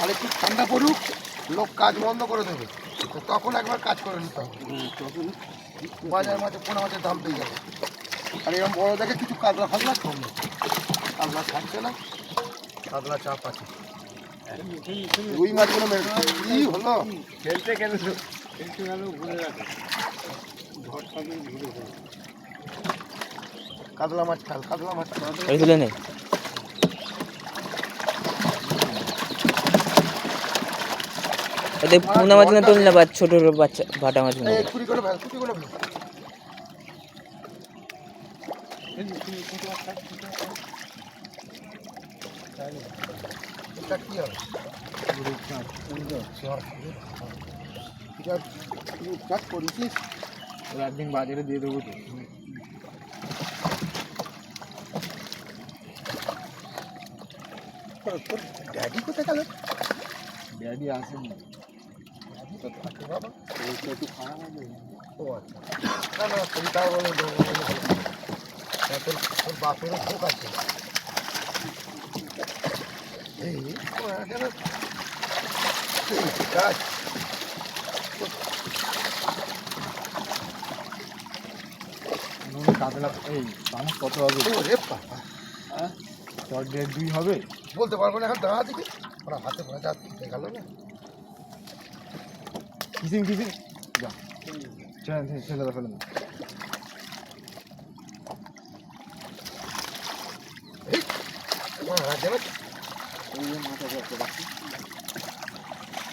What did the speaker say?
আর একটু ঠান্ডা পড়ুক, লোক কাজ বন্ধ করে দেবে, তো তখন একবার কাজ করে নিতে হবে। তখন বাজারের মাঝে পোনা মাছের দাম পেয়ে যাবে। আর এরকম বড় দেখে কিছু কাতলা ফাতলা কম নেই, কাতলা থাকছে না, কাতলা চাপ আছে। রুই মাছগুলো মেরে কি হলো খেলতে গেল, খেলতে গেল ভুলে রাখে কাতলা মাছ খাল, কাতলা মাছ তুলে নেই। পোনা মাছ না তুললে বা ছোট বাচ্চা ভাটা মাছ কুড়ি করে ফেল, কুড়ি করে ফেল। এটা কি হবে? কাজ করেছিস, একদিন বাজারে দিয়ে দেবো তো। ড্যাডি কোথায় গেল? ড্যাডি আসেনি, ড্যাডি তো থাকে বাবা, একটু খারাপ হবে। ও আচ্ছা, না না চিন্তা বলো, তোর বাপেরও ভোগ আছে। এই কাজ কাতলা, এই মানুষ কত হবে? ওরে বাবা, হ্যাঁ 1.5-2 হবে বলতে পারবো না এখন। দাঁড়া দিকে ওরা হাতে পড়ে যা গেল না। কিসিং কিসিং যা ছেলে ফেলে না। এই মাথা